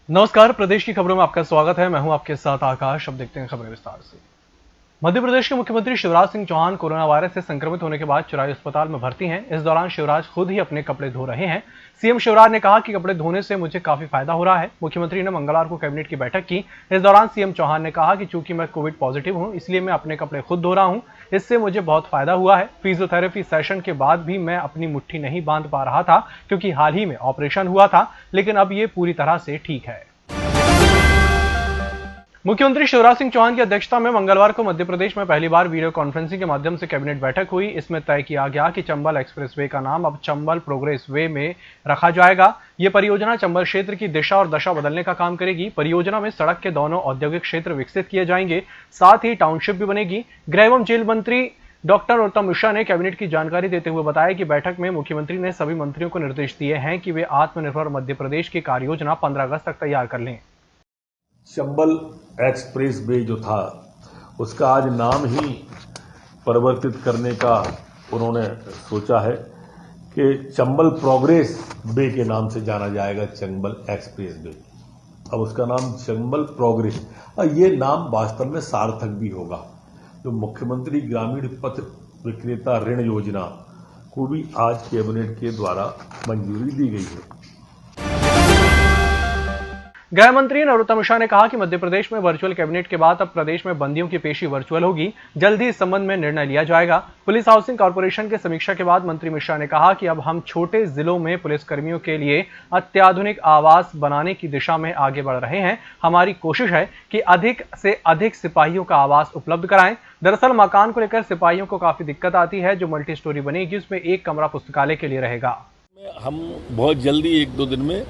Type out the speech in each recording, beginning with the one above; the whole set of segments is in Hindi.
नमस्कार, प्रदेश की खबरों में आपका स्वागत है। मैं हूं आपके साथ आकाश। अब देखते हैं खबरें विस्तार से। मध्य प्रदेश के मुख्यमंत्री शिवराज सिंह चौहान कोरोना वायरस से संक्रमित होने के बाद चिरायु अस्पताल में भर्ती हैं। इस दौरान शिवराज खुद ही अपने कपड़े धो रहे हैं। सीएम शिवराज ने कहा कि कपड़े धोने से मुझे काफी फायदा हो रहा है। मुख्यमंत्री ने मंगलवार को कैबिनेट की बैठक की। इस दौरान सीएम चौहान ने कहा कि चूंकि मैं कोविड पॉजिटिव हूं, इसलिए मैं अपने कपड़े खुद धो रहा हूं। इससे मुझे बहुत फायदा हुआ है। फिजियोथेरेपी सेशन के बाद भी मैं अपनी मुट्ठी नहीं बांध पा रहा था, क्योंकि हाल ही में ऑपरेशन हुआ था, लेकिन अब ये पूरी तरह से ठीक है। मुख्यमंत्री शिवराज सिंह चौहान की अध्यक्षता में मंगलवार को मध्य प्रदेश में पहली बार वीडियो कॉन्फ्रेंसिंग के माध्यम से कैबिनेट बैठक हुई। इसमें तय किया गया कि चंबल एक्सप्रेसवे का नाम अब चंबल प्रोग्रेस वे में रखा जाएगा। ये परियोजना चंबल क्षेत्र की दिशा और दशा बदलने का काम करेगी। परियोजना में सड़क के दोनों औद्योगिक क्षेत्र विकसित किए जाएंगे, साथ ही टाउनशिप भी बनेगी। गृह एवं जेल मंत्री डॉक्टर नरोत्तम मिश्रा ने कैबिनेट की जानकारी देते हुए बताया कि बैठक में मुख्यमंत्री ने सभी मंत्रियों को निर्देश दिए हैं कि वे आत्मनिर्भर मध्य प्रदेश की कार्य योजना 15 अगस्त तक तैयार कर लें। चंबल एक्सप्रेस वे जो था, उसका आज नाम ही परिवर्तित करने का उन्होंने सोचा है कि चंबल प्रोग्रेस वे के नाम से जाना जाएगा। चंबल एक्सप्रेस वे, अब उसका नाम चंबल प्रोग्रेस, और ये नाम वास्तव में सार्थक भी होगा। जो मुख्यमंत्री ग्रामीण पथ विक्रेता ऋण योजना को भी आज कैबिनेट के द्वारा मंजूरी दी गई है। गृह मंत्री नरोत्तम मिश्रा ने कहा कि मध्य प्रदेश में वर्चुअल कैबिनेट के बाद अब प्रदेश में बंदियों की पेशी वर्चुअल होगी। जल्द ही इस संबंध में निर्णय लिया जाएगा। पुलिस हाउसिंग कॉर्पोरेशन की समीक्षा के बाद मंत्री मिश्रा ने कहा कि अब हम छोटे जिलों में पुलिसकर्मियों के लिए अत्याधुनिक आवास बनाने की दिशा में आगे बढ़ रहे हैं। हमारी कोशिश है कि अधिक से अधिक सिपाहियों का आवास उपलब्ध कराएं। दरअसल मकान को लेकर सिपाहियों को काफी दिक्कत आती है। जो मल्टी स्टोरी बनेगी, उसमें एक कमरा पुस्तकालय के लिए रहेगा। हम बहुत जल्दी 1-2 दिन में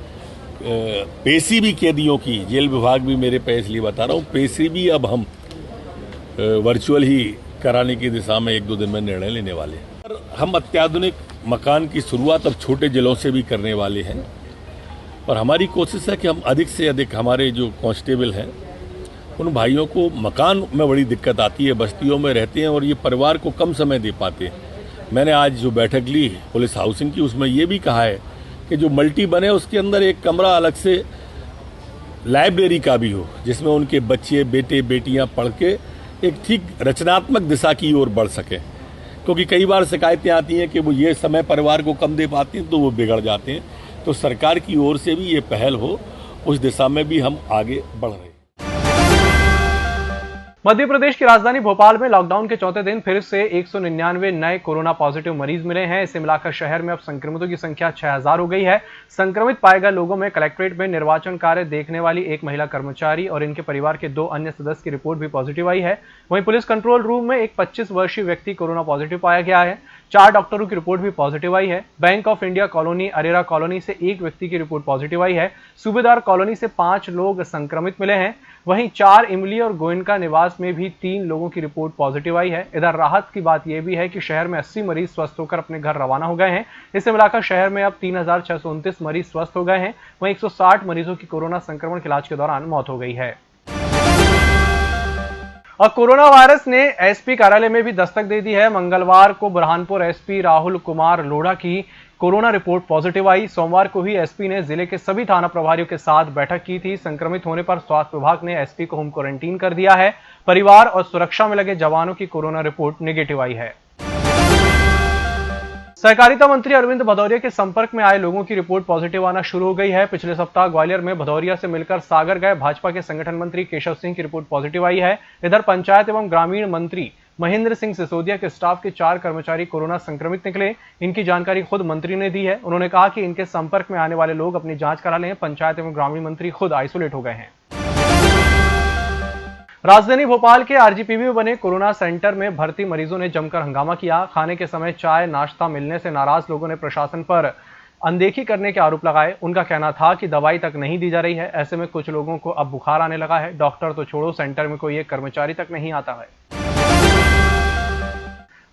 पेशी भी कैदियों की, जेल विभाग भी मेरे पे इसलिए बता रहा हूँ, पेशी भी अब हम वर्चुअल ही कराने की दिशा में 1-2 दिन में निर्णय लेने वाले हैं। हम अत्याधुनिक मकान की शुरुआत अब छोटे जिलों से भी करने वाले हैं, और हमारी कोशिश है कि हम अधिक से अधिक, हमारे जो कांस्टेबल हैं उन भाइयों को, मकान में बड़ी दिक्कत आती है, बस्तियों में रहते हैं और ये परिवार को कम समय दे पाते हैं। मैंने आज जो बैठक ली पुलिस हाउसिंग की, उसमें ये भी कहा है कि जो मल्टी बने उसके अंदर एक कमरा अलग से लाइब्रेरी का भी हो, जिसमें उनके बच्चे, बेटे बेटियां पढ़ के एक ठीक रचनात्मक दिशा की ओर बढ़ सके। क्योंकि कई बार शिकायतें आती हैं कि वो ये समय परिवार को कम दे पाते हैं तो वो बिगड़ जाते हैं। तो सरकार की ओर से भी ये पहल हो, उस दिशा में भी हम आगे बढ़ रहे हैं। मध्य प्रदेश की राजधानी भोपाल में लॉकडाउन के चौथे दिन फिर से 199 नए कोरोना पॉजिटिव मरीज मिले हैं। इसे मिलाकर शहर में अब संक्रमितों की संख्या 6000 हो गई है। संक्रमित पाए गए लोगों में कलेक्ट्रेट में निर्वाचन कार्य देखने वाली एक महिला कर्मचारी और इनके परिवार के 2 अन्य सदस्य की रिपोर्ट भी पॉजिटिव आई है। वहीं पुलिस कंट्रोल रूम में एक 25 वर्षीय व्यक्ति कोरोना पॉजिटिव पाया गया है। 4 डॉक्टरों की रिपोर्ट भी पॉजिटिव आई है। Bank of India colony, Arera colony से 1 व्यक्ति की रिपोर्ट पॉजिटिव आई है। सूबेदार कॉलोनी से 5 लोग संक्रमित मिले हैं। वहीं 4 इमली और गोयनका निवास में भी 3 लोगों की रिपोर्ट पॉजिटिव आई है। इधर राहत की बात यह भी है कि शहर में 80 मरीज स्वस्थ होकर अपने घर रवाना हो गए हैं। इसे मिलाकर शहर में अब 3629 मरीज स्वस्थ हो गए हैं। वहीं 160 मरीजों की कोरोना संक्रमण के इलाज के दौरान मौत हो गई है। और कोरोना वायरस ने एसपी कार्यालय में भी दस्तक दे दी है। मंगलवार को बुरहानपुर एसपी राहुल कुमार लोढ़ा की कोरोना रिपोर्ट पॉजिटिव आई। सोमवार को ही एसपी ने जिले के सभी थाना प्रभारियों के साथ बैठक की थी। संक्रमित होने पर स्वास्थ्य विभाग ने एसपी को होम क्वारंटीन कर दिया है। परिवार और सुरक्षा में लगे जवानों की कोरोना रिपोर्ट नेगेटिव आई है। सहकारिता मंत्री अरविंद भदौरिया के संपर्क में आए लोगों की रिपोर्ट पॉजिटिव आना शुरू हो गई है। पिछले सप्ताह ग्वालियर में भदौरिया से मिलकर सागर गए भाजपा के संगठन मंत्री केशव सिंह की रिपोर्ट पॉजिटिव आई है। इधर पंचायत एवं ग्रामीण मंत्री महेंद्र सिंह सिसोदिया के स्टाफ के 4 कर्मचारी कोरोना संक्रमित निकले। इनकी जानकारी खुद मंत्री ने दी है। उन्होंने कहा कि इनके संपर्क में आने वाले लोग अपनी जांच करा लें। पंचायत एवं ग्रामीण मंत्री खुद आइसोलेट हो गए हैं। राजधानी भोपाल के आरजीपीवी में बने कोरोना सेंटर में भर्ती मरीजों ने जमकर हंगामा किया। खाने के समय चाय नाश्ता मिलने से नाराज लोगों ने प्रशासन पर अनदेखी करने के आरोप लगाए। उनका कहना था कि दवाई तक नहीं दी जा रही है। ऐसे में कुछ लोगों को अब बुखार आने लगा है। डॉक्टर तो छोड़ो, सेंटर में कोई एक कर्मचारी तक नहीं आता है।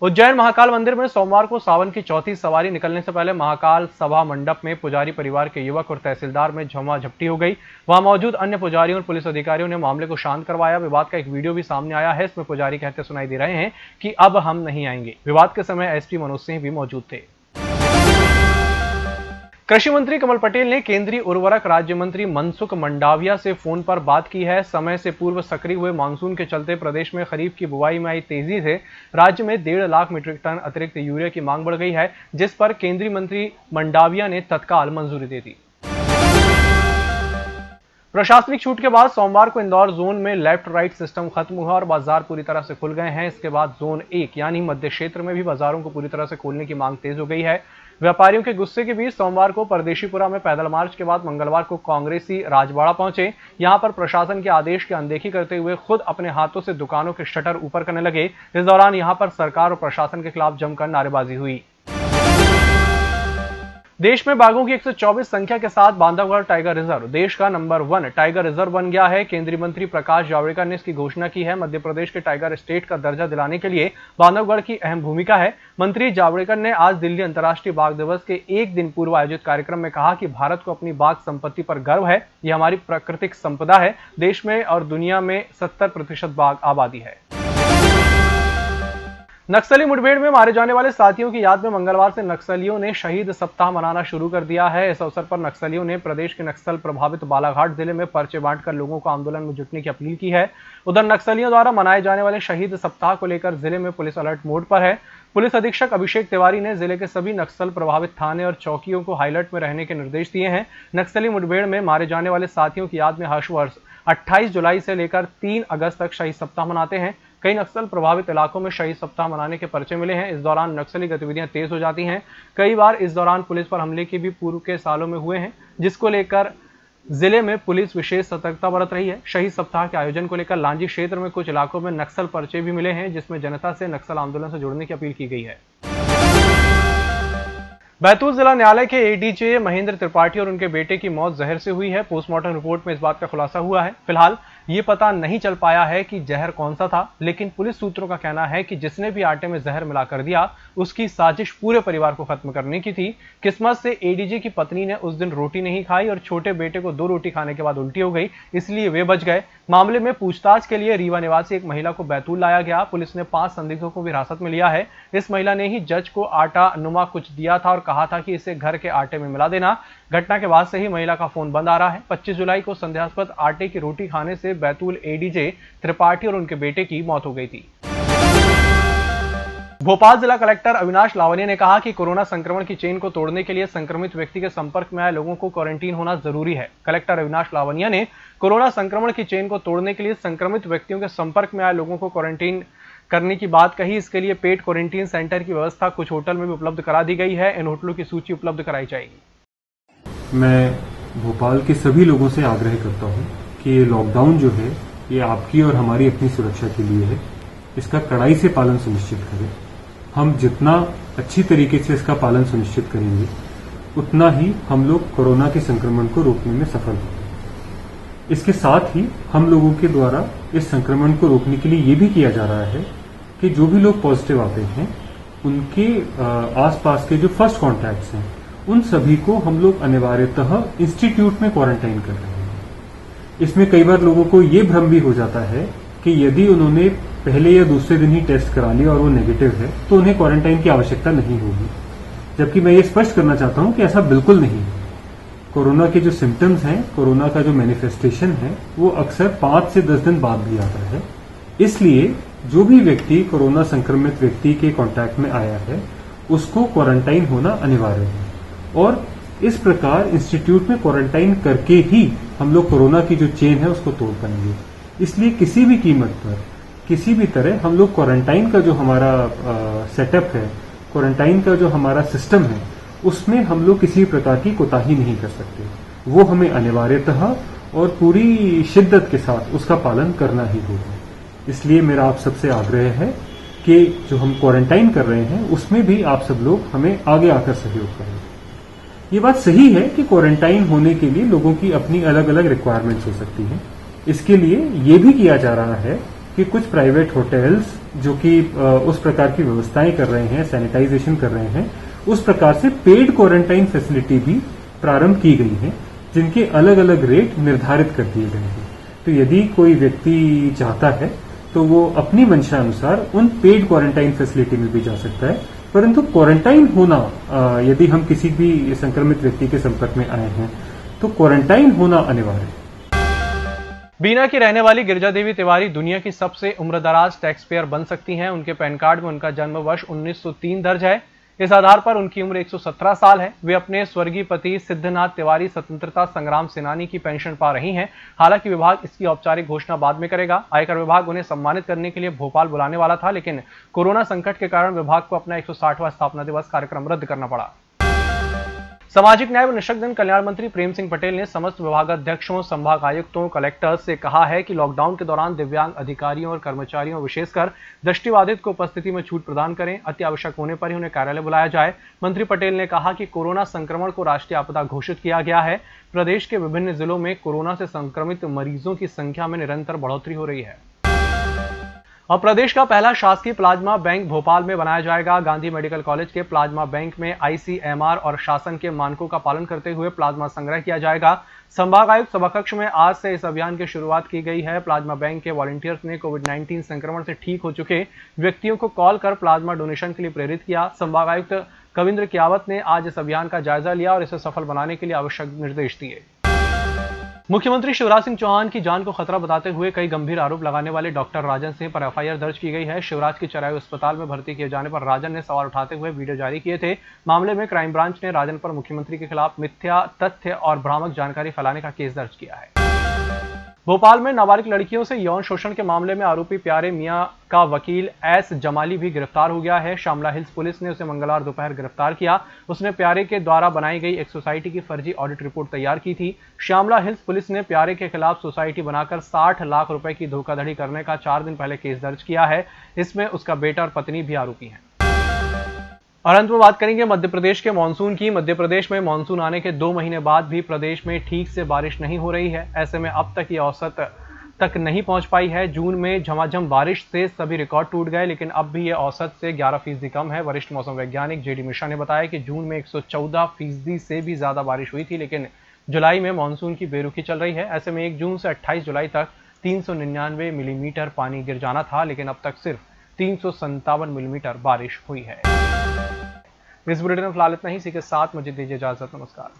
उज्जैन महाकाल मंदिर में सोमवार को सावन की चौथी सवारी निकलने से पहले महाकाल सभा मंडप में पुजारी परिवार के युवक और तहसीलदार में झमाझपटी हो गई। वहां मौजूद अन्य पुजारियों और पुलिस अधिकारियों ने मामले को शांत करवाया। विवाद का एक वीडियो भी सामने आया है। इसमें पुजारी कहते सुनाई दे रहे हैं कि अब हम नहीं आएंगे। विवाद के समय एसपी मनोज सिंह भी मौजूद थे। कृषि मंत्री कमल पटेल ने केंद्रीय उर्वरक राज्य मंत्री मनसुख मंडाविया से फोन पर बात की है। समय से पूर्व सक्रिय हुए मानसून के चलते प्रदेश में खरीफ की बुआई में आई तेजी से राज्य में 1.5 लाख मीट्रिक टन अतिरिक्त यूरिया की मांग बढ़ गई है, जिस पर केंद्रीय मंत्री मंडाविया ने तत्काल मंजूरी दे दी। प्रशासनिक छूट के बाद सोमवार को इंदौर जोन में लेफ्ट राइट सिस्टम खत्म हुआ और बाजार पूरी तरह से खुल गए हैं। इसके बाद जोन 1 यानी मध्य क्षेत्र में भी बाजारों को पूरी तरह से खोलने की मांग तेज हो गई है। व्यापारियों के गुस्से के बीच सोमवार को परदेशीपुरा में पैदल मार्च के बाद मंगलवार को कांग्रेसी राजवाड़ा पहुंचे। यहां पर प्रशासन के आदेश की अनदेखी करते हुए खुद अपने हाथों से दुकानों के शटर ऊपर करने लगे। इस दौरान यहां पर सरकार और प्रशासन के खिलाफ जमकर नारेबाजी हुई। देश में बाघों की 124 संख्या के साथ बांधवगढ़ टाइगर रिजर्व देश का नंबर 1 टाइगर रिजर्व बन गया है। केंद्रीय मंत्री प्रकाश जावड़ेकर ने इसकी घोषणा की है। मध्य प्रदेश के टाइगर स्टेट का दर्जा दिलाने के लिए बांधवगढ़ की अहम भूमिका है। मंत्री जावड़ेकर ने आज दिल्ली अंतर्राष्ट्रीय बाघ दिवस के एक दिन पूर्व आयोजित कार्यक्रम में कहा कि भारत को अपनी बाघ संपत्ति पर गर्व है। यह हमारी प्राकृतिक संपदा है। देश में और दुनिया में 70% बाघ आबादी है। नक्सली मुठभेड़ में मारे जाने वाले साथियों की याद में मंगलवार से नक्सलियों ने शहीद सप्ताह मनाना शुरू कर दिया है। इस अवसर पर नक्सलियों ने प्रदेश के नक्सल प्रभावित बालाघाट जिले में पर्चे बांटकर लोगों को आंदोलन में जुटने की अपील की है। उधर नक्सलियों द्वारा मनाए जाने वाले शहीद सप्ताह को लेकर जिले में पुलिस अलर्ट मोड पर है। पुलिस अधीक्षक अभिषेक तिवारी ने जिले के सभी नक्सल प्रभावित थाने और चौकियों को हाईअलर्ट में रहने के निर्देश दिए हैं। नक्सली मुठभेड़ में मारे जाने वाले साथियों की याद में हर वर्ष 28 जुलाई से लेकर 3 अगस्त तक शहीद सप्ताह मनाते हैं। कई नक्सल प्रभावित इलाकों में शहीद सप्ताह मनाने के पर्चे मिले हैं। इस दौरान नक्सली गतिविधियां तेज हो जाती हैं। कई बार इस दौरान पुलिस पर हमले के भी पूर्व के सालों में हुए हैं, जिसको लेकर जिले में पुलिस विशेष सतर्कता बरत रही है। शहीद सप्ताह के आयोजन को लेकर लांजी क्षेत्र में कुछ इलाकों में नक्सल पर्चे भी मिले हैं, जिसमें जनता से नक्सल आंदोलन से जुड़ने की अपील की गई है। बैतूल जिला न्यायालय के एडीजे महेंद्र त्रिपाठी और उनके बेटे की मौत जहर से हुई है। पोस्टमार्टम रिपोर्ट में इस बात का खुलासा हुआ है। फिलहाल ये पता नहीं चल पाया है कि जहर कौन सा था, लेकिन पुलिस सूत्रों का कहना है कि जिसने भी आटे में जहर मिला कर दिया, उसकी साजिश पूरे परिवार को खत्म करने की थी। किस्मत से एडीजे की पत्नी ने उस दिन रोटी नहीं खाई और छोटे बेटे को 2 रोटी खाने के बाद उल्टी हो गई, इसलिए वे बच गए। मामले में पूछताछ के लिए रीवा निवासी एक महिला को बैतूल लाया गया। पुलिस ने 5 संदिग्धों को हिरासत में लिया है। इस महिला ने ही जज को आटा नुमा कुछ दिया था और कहा था कि इसे घर के आटे में मिला देना। घटना के बाद से ही महिला का फोन बंद आ रहा है। 25 जुलाई को संदेहास्पद आटे की रोटी खाने से बैतूल एडीजे त्रिपाठी और उनके बेटे की मौत हो गई थी। भोपाल जिला कलेक्टर अविनाश लावनिया ने कहा कि कोरोना संक्रमण की चेन को तोड़ने के लिए संक्रमित व्यक्ति के संपर्क में आए लोगों को क्वारंटीन होना जरूरी है। कलेक्टर अविनाश लावनिया ने कोरोना संक्रमण की चेन को तोड़ने के लिए संक्रमित व्यक्तियों के संपर्क में आए लोगों को क्वारंटीन करने की बात कही। इसके लिए पेड क्वारंटीन सेंटर की व्यवस्था कुछ होटल में भी उपलब्ध करा दी गई है। इन होटलों की सूची उपलब्ध कराई जाएगी। मैं भोपाल के सभी लोगों से आग्रह करता हूं कि ये लॉकडाउन जो है ये आपकी और हमारी अपनी सुरक्षा के लिए है। इसका कड़ाई से पालन सुनिश्चित करें। हम जितना अच्छी तरीके से इसका पालन सुनिश्चित करेंगे, उतना ही हम लोग कोरोना के संक्रमण को रोकने में सफल होंगे। इसके साथ ही हम लोगों के द्वारा इस संक्रमण को रोकने के लिए ये भी किया जा रहा है कि जो भी लोग पॉजिटिव आते हैं, उनके आसपास के जो फर्स्ट कॉन्टैक्ट्स हैं, उन सभी को हम लोग अनिवार्यतः इंस्टीट्यूट में क्वारंटाइन कर रहे हैं। इसमें कई बार लोगों को ये भ्रम भी हो जाता है कि यदि उन्होंने पहले या दूसरे दिन ही टेस्ट करा लिया और वो नेगेटिव है तो उन्हें क्वारंटाइन की आवश्यकता नहीं होगी, जबकि मैं ये स्पष्ट करना चाहता हूं कि ऐसा बिल्कुल नहीं है। कोरोना के जो सिम्टम्स हैं, कोरोना का जो मैनिफेस्टेशन है, वो अक्सर 5 से 10 दिन बाद भी आता है। इसलिए जो भी व्यक्ति कोरोना संक्रमित व्यक्ति के कॉन्टैक्ट में आया है, उसको क्वारंटाइन होना अनिवार्य है और इस प्रकार इंस्टीट्यूट में क्वारंटाइन करके ही हम लोग कोरोना की जो चेन है उसको तोड़ पाएंगे। इसलिए किसी भी कीमत पर, किसी भी तरह हम लोग क्वारंटाइन का जो हमारा सेटअप है, क्वारंटाइन का जो हमारा सिस्टम है, उसमें हम लोग किसी प्रकार की कोताही नहीं कर सकते। वो हमें अनिवार्यतः और पूरी शिद्दत के साथ उसका पालन करना ही होगा। इसलिए मेरा आप सबसे आग्रह है कि जो हम क्वारंटाइन कर रहे हैं उसमें भी आप सब लोग हमें आगे आकर सहयोग करें। ये बात सही है कि क्वारंटाइन होने के लिए लोगों की अपनी अलग अलग रिक्वायरमेंट्स हो सकती हैं। इसके लिए ये भी किया जा रहा है कि कुछ प्राइवेट होटल्स जो कि उस प्रकार की व्यवस्थाएं कर रहे हैं, सैनिटाइजेशन कर रहे हैं, उस प्रकार से पेड क्वारंटाइन फैसिलिटी भी प्रारंभ की गई है, जिनके अलग अलग रेट निर्धारित कर दिए गए हैं। तो यदि कोई व्यक्ति चाहता है तो वो अपनी मंशा अनुसार उन पेड क्वारंटाइन फैसिलिटी में भी जा सकता है, परंतु क्वारंटाइन होना, यदि हम किसी भी संक्रमित व्यक्ति के संपर्क में आए हैं तो क्वारंटाइन होना अनिवार्य है। बीना की रहने वाली गिरिजा देवी तिवारी दुनिया की सबसे उम्रदराज टैक्स पेयर बन सकती हैं। उनके पैन कार्ड में उनका जन्म वर्ष 1903 दर्ज है। इस आधार पर उनकी उम्र 117 साल है। वे अपने स्वर्गीय पति सिद्धनाथ तिवारी स्वतंत्रता संग्राम सेनानी की पेंशन पा रही हैं। हालांकि विभाग इसकी औपचारिक घोषणा बाद में करेगा। आयकर विभाग उन्हें सम्मानित करने के लिए भोपाल बुलाने वाला था, लेकिन कोरोना संकट के कारण विभाग को अपना 160वां स्थापना दिवस कार्यक्रम रद्द करना पड़ा। सामाजिक न्याय व निःशक्तजन कल्याण मंत्री प्रेम सिंह पटेल ने समस्त विभागाध्यक्षों, संभाग आयुक्तों, कलेक्टर्स से कहा है कि लॉकडाउन के दौरान दिव्यांग अधिकारियों और कर्मचारियों, विशेषकर दृष्टिबाधित को उपस्थिति में छूट प्रदान करें। अति आवश्यक होने पर ही उन्हें कार्यालय बुलाया जाए। मंत्री पटेल ने कहा कि कोरोना संक्रमण को राष्ट्रीय आपदा घोषित किया गया है। प्रदेश के विभिन्न जिलों में कोरोना से संक्रमित मरीजों की संख्या में निरंतर बढ़ोतरी हो रही है। अब प्रदेश का पहला शासकीय प्लाज्मा बैंक भोपाल में बनाया जाएगा। गांधी मेडिकल कॉलेज के प्लाज्मा बैंक में आईसीएमआर और शासन के मानकों का पालन करते हुए प्लाज्मा संग्रह किया जाएगा। संभाग आयुक्त सभाकक्ष में आज से इस अभियान की शुरुआत की गई है। प्लाज्मा बैंक के वॉलंटियर्स ने कोविड-19 संक्रमण से ठीक हो चुके व्यक्तियों को कॉल कर प्लाज्मा डोनेशन के लिए प्रेरित किया। संभाग आयुक्त कविंद्र कियावत ने आज इस अभियान का जायजा लिया और इसे सफल बनाने के लिए आवश्यक निर्देश दिए। मुख्यमंत्री शिवराज सिंह चौहान की जान को खतरा बताते हुए कई गंभीर आरोप लगाने वाले डॉक्टर राजन सिंह पर एफआईआर दर्ज की गई है। शिवराज की चरायू अस्पताल में भर्ती किए जाने पर राजन ने सवाल उठाते हुए वीडियो जारी किए थे। मामले में क्राइम ब्रांच ने राजन पर मुख्यमंत्री के खिलाफ मिथ्या तथ्य और भ्रामक जानकारी फैलाने का केस दर्ज किया है। भोपाल में नाबालिग लड़कियों से यौन शोषण के मामले में आरोपी प्यारे मियां का वकील एस जमाली भी गिरफ्तार हो गया है। श्यामला हिल्स पुलिस ने उसे मंगलवार दोपहर गिरफ्तार किया। उसने प्यारे के द्वारा बनाई गई एक सोसाइटी की फर्जी ऑडिट रिपोर्ट तैयार की थी। श्यामला हिल्स पुलिस ने प्यारे के खिलाफ सोसाइटी बनाकर 60 लाख रुपए की धोखाधड़ी करने का 4 दिन पहले केस दर्ज किया है। इसमें उसका बेटा और पत्नी भी आरोपी हैं। और अंत में बात करेंगे मध्य प्रदेश के मानसून की। मध्य प्रदेश में मानसून आने के 2 महीने बाद भी प्रदेश में ठीक से बारिश नहीं हो रही है। ऐसे में अब तक ये औसत तक नहीं पहुंच पाई है। जून में झमाझम बारिश से सभी रिकॉर्ड टूट गए, लेकिन अब भी ये औसत से 11% कम है। वरिष्ठ मौसम वैज्ञानिक जेडी मिश्रा ने बताया कि जून में 114% से भी ज्यादा बारिश हुई थी, लेकिन जुलाई में मानसून की बेरुखी चल रही है। ऐसे में 1 जून से 28 जुलाई तक 399 मिलीमीटर पानी गिर जाना था, लेकिन अब तक सिर्फ 357 मिलीमीटर बारिश हुई है। इस बुलेटिन में फिलहाल इतना ही। इसी के साथ मुझे दीजिए इजाजत। नमस्कार।